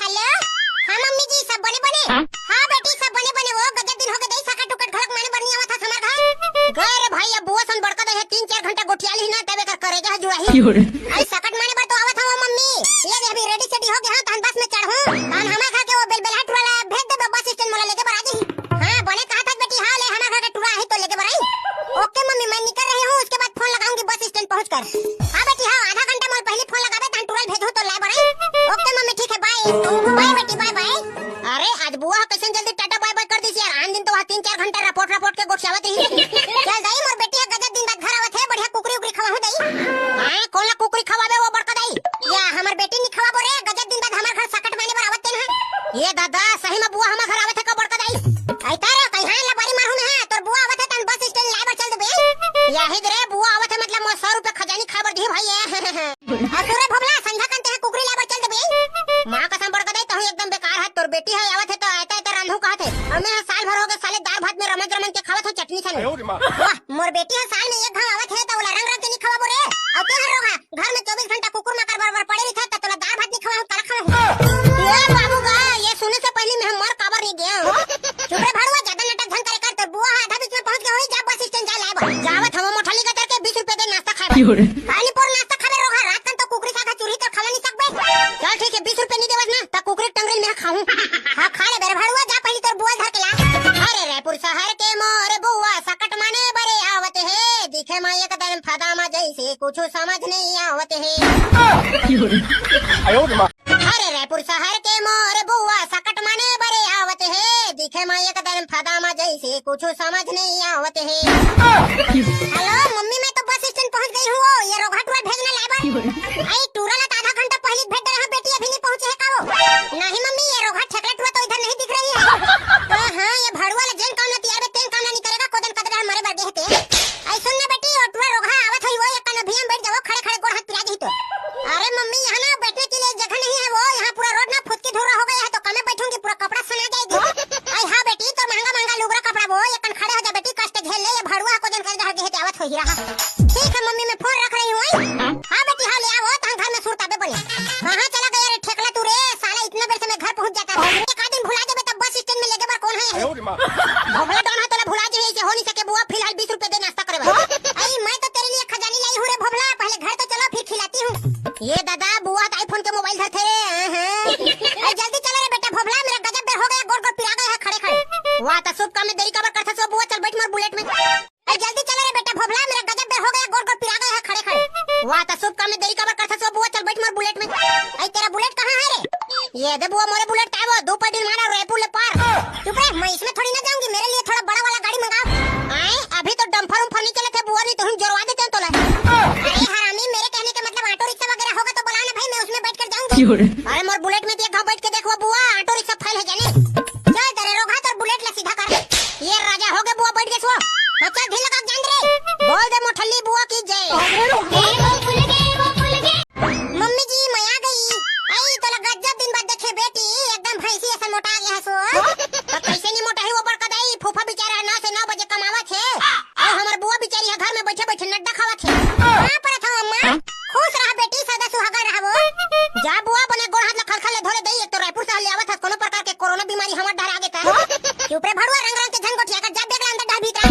Hello. हाँ mummy जी सब बने बने। हाँ बेटी सब बने बने। वो गजब दिन हो गए साका टुकट घलक माने बनी आवत था हमार घर। गए रे भाई अब बुआ सन बड़का दे 3-4 घंटा गोठियाली ना तबे कर करेगा जुड़ाही। आई सकट माने बार तो आवत हो मम्मी। ये अभी रेडी सेडी हो गया हां तहन बस में चढ़ूं। तहन हमार घर के वो बेलबेलाट वाला भेज दे बस स्टैंड मोला लेके बर आ जी। हां बोले कहा था बेटी हां ले हमार घर का टुरा है तो लेके बर आई। ओके मम्मी मैं निकल रही हूं उसके बाद फोन लगाऊंगी बस स्टैंड पहुंचकर। हां बेटी हां आधा घंटा मोल पहले फोन लगावे तहन टुरा भेजो तो ला बर आई। ओके मम्मी ठीक है बाय बाय बेटी बाय बाय। अरे आज बुआ कैसे जल्दी टाटा बाय बाय कर दी यार। आन दिन तो 3-4 घंटा रिपोर्ट के गोठियावत ही। चल दाई मोर बेटी गजब दिन बाद घर आवत है बढ़िया कुकरी उकरी खवाहू दाई। हां कोला कुकरी खवावे वो बड़का दाई या हमर बेटी नी खवाबो रे। गजब दिन बाद हमर घर सकट माने बर आवत है। ये दादा सही में बुआ हमर घर आवत है का बड़का दाई। आई तारा कहां ला बारी मारू ना तोर बुआ आवत है तन बस स्टैंड लाइबर चल देबे। याही रे बुआ आवत है मतलब 100 रुपए खजानी खाबर दी भाई है। अतुरे भबला संझा कंते है कुकरी लाइबर चल देबे। मां कसम बड़का दाई तहु एकदम बेकार है। तोर बेटी है आवत है तो आता रांधू कहत है और मैं साल भर हो गए साले दाल भात में रमन के खावत हो चटनी से। वाह मोर बेटी है साल में एक घाव आवत है तो ओला रंग रंग के नहीं खवाबो रे। और ते हर रोगा घर में 24 घंटा कुकुर माकर बरबर पड़े रही था तोला दाल भात नहीं खवाऊं तला खावा। ए बाबू गा ये सुनने से पहले मैं मर काबर नहीं गया। चुप रे भड़वा ज्यादा नाटक झन करे कर तो बुआ आधा बीच में पहुंच गए होई जा बस स्टैंड जा लाइबर जावत हम मोठली का करके 20 रुपए दे नाश्ता खाबे। पानी पर नाश्ता खाबे रोगा रात कन तो कुकरी सागा चूरी तो खावा नहीं सकबे। चल ठीक है 20 रुपए नहीं देवस ना त कुकरी टंगरी में खाऊं। हां खा ले बेरे भड़वा जा पहले तोर बुआ धर के ला। अरे रायपुर शहर के मोर बुआ सकट माने बरे आवत है। दिखे मां एक दिन फदामा जैसे कुछ समझ नहीं आवत है। अरे रायपुर शहर के मोर बुआ सकट माने बरे आवत है। दिखे मां एक दिन फदामा जैसे कुछ समझ नहीं आवत है। हेलो मम्मी मैं तो बस स्टैंड पहुंच गई हूं। ये रोघा टुरा भेजना लाइबर। आई टुरा ला आधा घंटा पहले भेज दे रहा बेटी अभी नहीं पहुंचे है का वो। नहीं मम्मी ये रोघा ठकला टुरा तो इधर नहीं दिख रही है। हां ये भड़वा ला जेन काम ना तैयार है तेन काम नहीं करेगा कोदन कदरा मारे बर्थडे हेते। आई सुन ना बेटी और टुरा रोघा आवत होई वो एक कन भीम बैठ जाओ खड़े खड़े गोड़ हाथ पिरा दी तो। अरे मम्मी यहां ना बैठने के लिए जगह नहीं है वो यहां पूरा रोड ना फुदकी धुरा हो गया है तो कमे बैठूंगी पूरा कपड़ा सना जाएगी। आई हां बेटी तो महंगा लुगरा कपड़ा वो एक कन खड़े हो जा बेटी कष्ट झेल ले ये भड़वा कोदन कदरा हेते आवत होई रहा। ठीक है मम्मी मैं फोन रख रही हूं। हां बेटी हां ले आओ तहां घर में सुरताबे बने। कहां चला गया रे ठेकला तू रे साला इतना देर से मैं घर पहुंच जाता है। एक आदमी भुला देबे तब बस स्टैंड में लेके बार कौन है। भोगला डोन है तोला भुला जे से हो नहीं सके बुआ फिलहाल 20 रुपए दे नाश्ता करवा। आई मैं तो तेरे लिए खजानी लाई हूं रे भोगला पहले घर तो चलो फिर खिलाती हूं। ये दादा बुआ आईफोन के मोबाइल धरते रे। जल्दी चलो रे बेटा भोगला मेरा गजब बेर हो गया गोड़ पिरा गया है खड़े खड़े। वाह तो शुभ काम में देरी कबर करता सो बुआ चल बैठ मोर बुलेट में। जल्दी चलो रे बेटा भोगला मेरा गजब बेर हो गया गोड़ पिरा गया है खड़े खड़े। वाह तो शुभ काम में देरी कबर करता सो बुआ चल बैठ मोर बुलेट में। आई तेरा बुलेट कहां है रे। ये दे बुआ मोरे बुलेट का वो 2 पटिल मारा रायपुर ले पार। चुप रे मैं इसमें थोड़ी ना जाऊंगी मेरे लिए थोड़ा बड़ा वाला गाड़ी मंगाओ। आए अभी तो डंफर उम्फर नहीं चले थे बुआ नहीं तो हम जोरवा देते हैं तोला। अरे हरामी मेरे कहने का मतलब ऑटो रिक्शा वगैरह होगा तो बुला ना भाई मैं उसमें बैठकर जाऊंगी। अरे मोर बुलेट में देखा बैठ के देखो बुआ ऑटो रिक्शा फेल है जाने। चल तेरे रोगा तो बुलेट ला सीधा कर। ये राजा हो गए बुआ बैठ गए सो। अच्छा ढील लगा जान रे बोल दे मोठल्ली बुआ की जय। मम्मी जी मैं आ गई। आई तो गजब दिन बाद देखे बेटी एकदम भैंसी ऐसा मोटा गया है सो। तो कैसे नहीं मोटा है वो बड़का दाई फूफा बेचारा 9 से 9 बजे कमावत है और हमर बुआ बेचारी घर में बैठे बैठे नड्डा खावत है। हां पर था अम्मा खुश रहा बेटी सदा सुहागा रहा वो। जा बुआ बने गोड़ हाथ खलखल ले धोले दई तो रायपुर से ले आवत है कोनो प्रकार के कोरोना बीमारी हमर डर आगे था। चुप रे भड़वा रंग रंग के झंगोटिया का जा बेग ला अंदर डाल भीतर।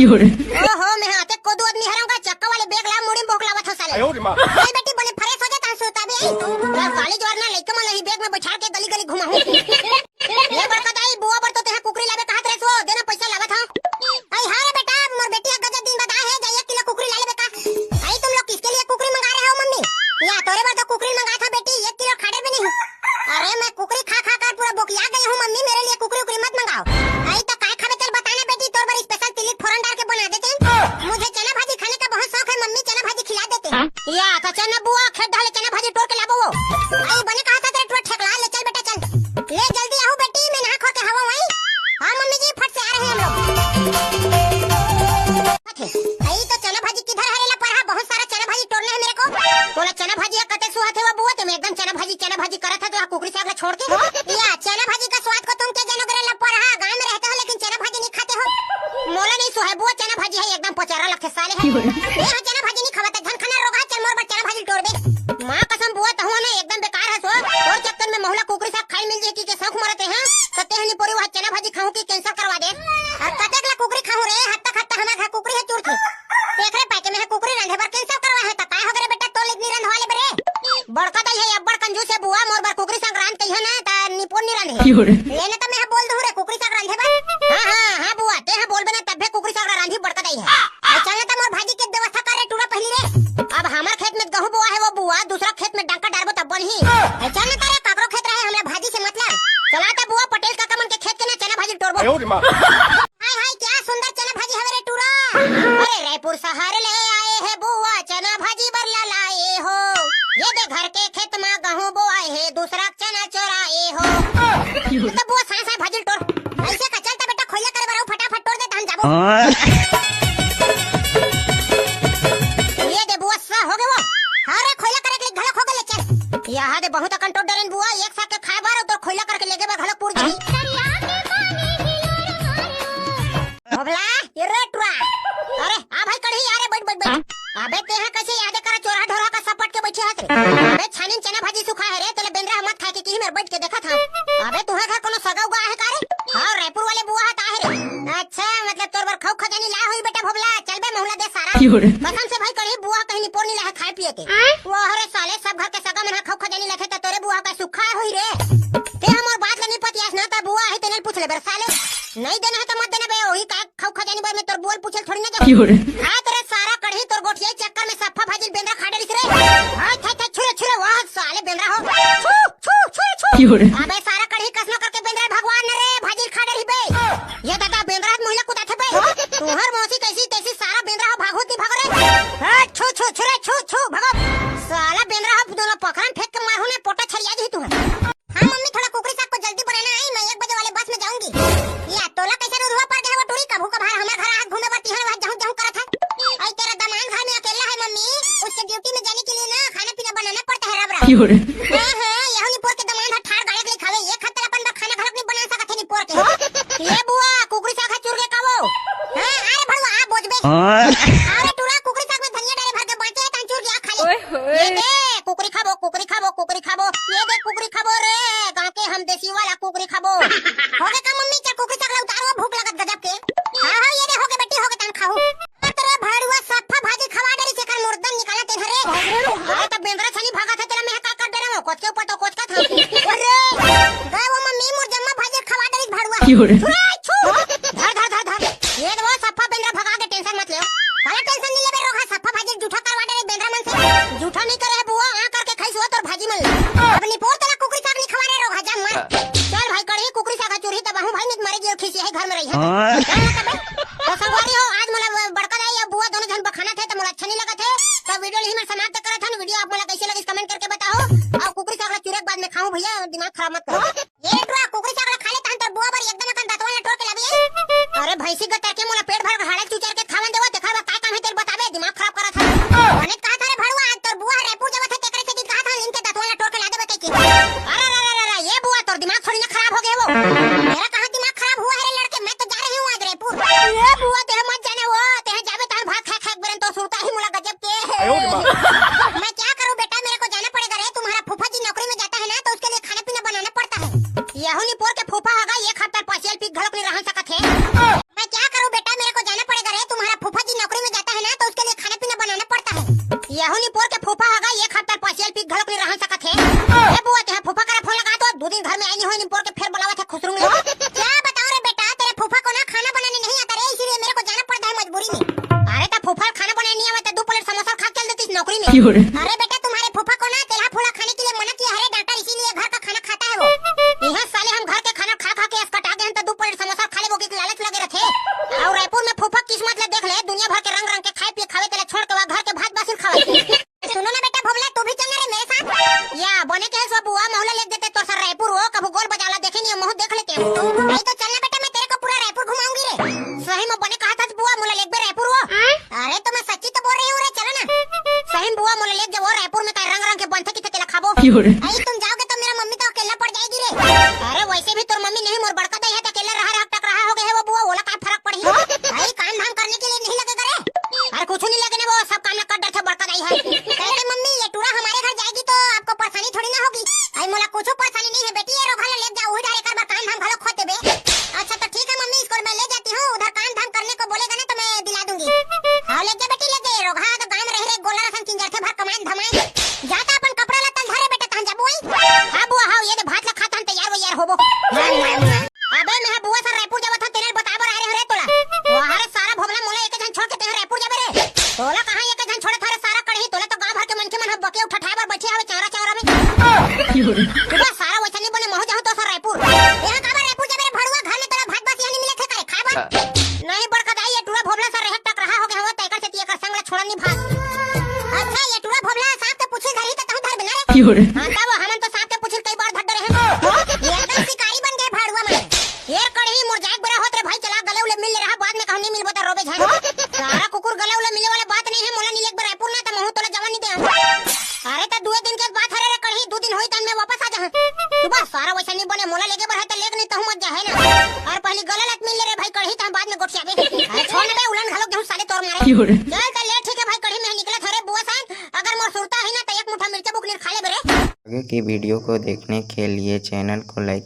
ओहो मैं हाथे को दो आदमी हराऊंगा चक्का वाले बेग ला मुड़ी बोकलावत हो साले। ए बेटी बने फ्रेश हो जा ता सोता बे। काली जोर ना लेके मन नहीं बेग में बैठा के गली गली घुमाऊं। ये बड़का दाई बुआ पर तो ते कुकरी लावे कहत रे सो देना पैसा लावत हूं। आई हां रे बेटा मोर बेटी गजब दिन बता है जा 1 किलो कुकरी ला लेबे का। आई तुम लोग किसके लिए कुकरी मंगा रहे हो मम्मी। या तोरे बार तो कुकरी मंगा था बेटी 1 किलो खाड़े भी नहीं। अरे मैं कुकरी खा खा कर पूरा बोकिया गई हूं मम्मी मेरे लिए कुकरी उकरी मत मंगाओ। आई तो काय खावे चल बताना बेटी तोर बार स्पेशल तिली फोरन डाल के बना देते हैं। मुझे चना भाजी खाने का बहुत शौक है मम्मी चना भाजी खिला देते हैं। या तो चना बुआ खेत डाले चना भाजी तोड़ के लाबो। आई बने कहा था तेरे टुआ ठेकला ले चल बेटा चल। ले जल्दी आओ बेटी मैं नहा खो के हवा वहीं। हां मम्मी जी फट से आ रहे हैं हम लोग। आई तो चना भाजी किधर है ला पर बहुत सारा चना भाजी तोड़ना है मेरे को। बोला चना भाजी कते सुहा थे वो बुआ तो मैं एकदम चना भाजी करत था तो कुकरी साग छोड़ के। या चना भाजी का स्वाद को तुम क्या जानो करे ला पर गांव में रहते हो लेकिन चना भाजी नहीं खाते हो। मोला नहीं सुहा बुआ चना भाजी है एकदम पचारा लखे साले है। ये चना भाजी नहीं खावत धन खाना रोगा चल मोर पर चना भाजी तोड़ दे। मां कसम बुआ तो ना एकदम बेकार है सो और चक्कर में मोहला कुकरी साग खाई मिल जे की ये ना तो मैं बोल दूं रे कुकरी साग रांधे बा। हां बुआ ते है बोल बना तब कुकरी साग रांधी बड़का दई है। चल त मोर भाजी के व्यवस्था करे टूरा पहली रे। अब हमार खेत में गहूं बोआ है वो बुआ दूसरा खेत में डंका डालबो तब बनही। चल ना तारे काकरो खेत रहे हमरा भाजी से मतलब। चला त बुआ पटेल काका मन के खेत के ना चना भाजी टोरबो। हाय क्या सुंदर चना भाजी हवे रे टूरा। अरे रायपुर शहर ले आए है बुआ चना भाजी बरला लाए हो। ये दे घर के खेत में गहूं बोआए है दूसरा चना चोराए हो। तो बुआ साए साए भाजी टोर। ऐसे का चलता बेटा खोलिया करे बराऊ फटाफट टोर दे धान जाबो। ये दे बुआ सा हो गए वो। अरे खोलिया करे के घलक हो गए चल। यहां दे बहुत अकन टोर डरेन बुआ एक साथ के खाए बार तो खोलिया करके लेगे बा घलक पूर जाई। भोला ये रेटवा। अरे आ भाई कढ़ी अरे बैठ। अबे ते है कैसे याद करा चोरा ढोरा का सपट के बैठे हाथ रे। अबे छानीन चना भाजी सुखा है रे तले बेंद्रा मत खा के की मेरे बैठ के देखा था। अबे तुहा घर कोनो सगा उगा है का रे? हां रायपुर वाले बुआ हता है रे। अच्छा मतलब तोर बर खौ खजानी ला होई बेटा भोला चल बे मोहला दे सारा। कसम से भाई कढ़ी बुआ कहीं निपोर नहीं ला खाए पिए के। वो हरे साले सब घर के सगा मन खौ खजानी लखे त तोरे बुआ का सुखा होई रे। ते हमर बात ला नहीं पतियास ना त बुआ है तने पूछ ले बर साले। नहीं देना है तो मत देना बे ओही का खौ खजानी बार में तोर बोल पूछल थोड़ी ना जा। हां तेरे सारा कढ़ी तोर गोठिया चक्कर में सफा भाजी बेंद्रा खा डलिस रे। हां था छुरे वाह साले बेंद्रा हो। छू अबे सारा कढ़ी कसना करके बेंद्रा भगवान ने रे भाजी खा डली बे। ये दादा बेंद्रा महिला कुदा थे बे। तुहर मौसी कैसी तैसी सारा बेंद्रा भागोती भाग रे। हां छू भगो साला बेंद्रा हो दोनों पकड़न फेंक के मारू ने पोटा छरिया दी तू। हां मम्मी थोड़ा कुकरी साग को जल्दी बनाना है मैं 1 बजे वाले बस में जाऊंगी। या तोला कैसे रुआ पड़ गया वो टूरी कभू कभार हमारे घर आ घूमे बती है वहां जाऊं करत है। आई तेरा दामाद घर में अकेला है मम्मी उसके ड्यूटी में जाने के लिए ना खाना पीना बनाना पड़ता है रबरा। हां यहां निपोर के दामाद ठाड़ गाड़े के लिए खावे ये खतर अपन खाना घर नहीं बना सकत है निपोर के। ये बुआ कुकरी साग चुर के खावो। हां अरे भड़वा आ बोझबे। अरे टूरा कुकरी साग में धनिया डाले भर के बाटे है तंचूर जा खा ले। ये दे कुकरी खाबो। ये दे कुकरी खाबो रे गांव के हम देसी वाला कुकरी खाबो। हो गए का मम्मी चल कुकरी साग उतारो भूख लगत गजब के। हां ये दे हो गए बेटी हो गए तन खाओ। तेरा भाड़ुआ सफा भाजी खवा डरी से कर मुर्दन निकाला ते घरे। अरे तब बेंद्रा छनी भागा था तेरा मैं का कर दे रहा हूं कोच के ऊपर तो कोच का था। अरे गए वो मम्मी मुर जम्मा भाजी खवा डरी भाड़ुआ। धर ये वो सफा बेंद्रा भगा के टेंशन मत ले। काला टेंशन नहीं ले बे रोहा सफा भाजी जूठा करवा डरे बेंद्रा मन से। जूठा नहीं करे बुआ आ करके खाइसो तोर भाजी मन। अब निपोर तेरा कुकरी साग नहीं खवा रे रोहा जा मत। चल भाई कढ़ी कुकरी साग चुरी त बाहु भाई निक मारे जे खीसी है घर में रही है। तो संगवारी हो आज मला बड़का दाई या बुआ दोनों जन बखाना थे तो मला अच्छा नहीं लगा थे। तो वीडियो यही मैं समाप्त करा था। वीडियो आप मला कैसे लगी कमेंट करके बताओ। और कुकरी साग चुरे के बाद में खाऊं भैया दिमाग खराब मत करो। ये टुआ कुकरी साग खा ले तन तोर बुआ बार एकदम अकन दातवा ने टोर के लाबी। अरे भैंसी का तरके मोला पेट भर हाड़े चुचर के खावन देवा देखा का काम है तेरे बताबे दिमाग खराब करा था। मैंने कहा था रे भड़वा आज तोर बुआ रायपुर जावत है तेकरे से दिन कहा था इनके दातवा ने टोर के ला देबे के। अरे ये बुआ तोर दिमाग थोड़ी ना खराब हो गया वो। मेरा कहां दिमाग खराब हुआ है लड़के मैं तो जा रही हूं आज रायपुर। ये बुआ ते मत जाने वो ते जाबे तार भात खा बरन तो सुरता ही मुला गजब के। मैं क्या करूं बेटा मेरे को जाना पड़ेगा रे। तुम्हारा फूफा जी नौकरी में जाता है ना तो उसके लिए खाना पीना बनाना पड़ता है। यहुनी पोर के फूफा होगा ये खतर पासियल पिक घड़क नहीं रह सकत है। मैं क्या करूं बेटा मेरे को जाना पड़ेगा रे। तुम्हारा फूफा जी नौकरी में जाता है ना तो उसके लिए खाना पीना बनाना पड़ता है। यहुनी पोर के फूफा होगा ये खतर पासियल पिक घड़क नहीं रह सकत है। ए बुआ ते फूफा का फोन लगा तो 2 दिन घर में आई नहीं हो निपोर के फिर बुलावा था खुसरूंगे। क्या बताओ रे बेटा तेरे फूफा को ना खाना बनाने नहीं आता रे इसलिए मेरे को जाना पड़ता है मजबूरी में। अरे ता फूफा खाना बनाने नहीं आता 2 प्लेट समोसा खा चल देती नौकरी में। अरे बेटा तुम्हारे फूफा को ना तेला फूला खाने के लिए मना किया है डॉक्टर इसीलिए घर का खाना खाता है वो। यहां साले हम घर के खाना खा के अस्कटा गए तो 2 प्लेट समोसा खा ले वो की लालच लगे रखे। और रायपुर में फूफा किस्मत ले देख ले दुनिया भर के रंग के खाए पिए खावे तेला छोड़ के घर के भात बासिल खावे। सुनो ना बेटा भोला तू भी चलना रे मेरे साथ। या बने के सब बुआ मोहल्ला ले देते तो सर रायपुर हो कभी गोल बजाला देखे नहीं मोह देख लेते हो। नहीं तो चलना बेटा मैं तेरे को पूरा रायपुर घुमाऊंगी रे। सही में बने कहा था बुआ मोहल्ला ले बे रायपुर हो। अरे तो मैं सच्ची तो बोल रही हूं रे चलो ना। सही बुआ मोहल्ला ले जब रायपुर में का रंग के बनते की तेला खाबो। आई तुम जाओगे तो मेरा मम्मी तो अकेला पड़ जाएगी रे। अरे वैसे भी तोर मम्मी नहीं मोर बड़का दाई है तो अकेले रहा टक रहा हो गए वो बुआ ओला का फर्क पड़ी। भाई काम धाम करने के लिए नहीं लगेगा रे। अरे कुछ नहीं लगने वो सब काम कर डर बड़का दाई है। कहते मम्मी ये टूरा हमारे घर जाएगी तो आपको परेशानी थोड़ी ना होगी। आई मोला कुछ परेशानी नहीं है बेटी ये रोघा ले जाओ उधर एक बार काम धाम घलो खोते बे। अच्छा तो ठीक है मम्मी इसको मैं ले जाती हूं उधर काम धाम करने को बोलेगा ना तो मैं दिला दूंगी। हां ले जा बेटी ले जा रोघा तो गांव में रह रे गोला रसन चिंजर थे भर कमान धमाए जाता अपन कपड़ा लत्ता घरे बेटा तहन जाबो। हाँ तब हमन तो साथ के पूछ कई बार धड्डे रहे एकदम शिकारी बन गए भाड़ुआ में ये कढ़ी मुरझाक बड़ा होत रे भाई चला गले उले मिल रहा बाद में कहनी मिलबो त रोबे झाड़ सारा कुकुर गले उले मिले वाला बात नहीं है मोला नीले एक बार रायपुर ना त महू तोला जवान नहीं दे अरे त 2 दिन के बाद हरे रे कढ़ी 2 दिन होई त मैं वापस आ जा तू बस सारा वैसा नहीं बने मोला लेके बर है त लेक नहीं त मत जा है ना और पहली गले लत मिल रे भाई कढ़ी त बाद में गोट जाबे अरे छोड़ बे उलन घालो गेहूं साले तोर मारे चल त ले ठीक है भाई कढ़ी में निकला थरे बुआ सान अगर मोर सुरता है ना त एक मुट्ठा मिर्चा बुकनीर खा ले बरे आगे की वीडियो को देखने के लिए चैनल को लाइक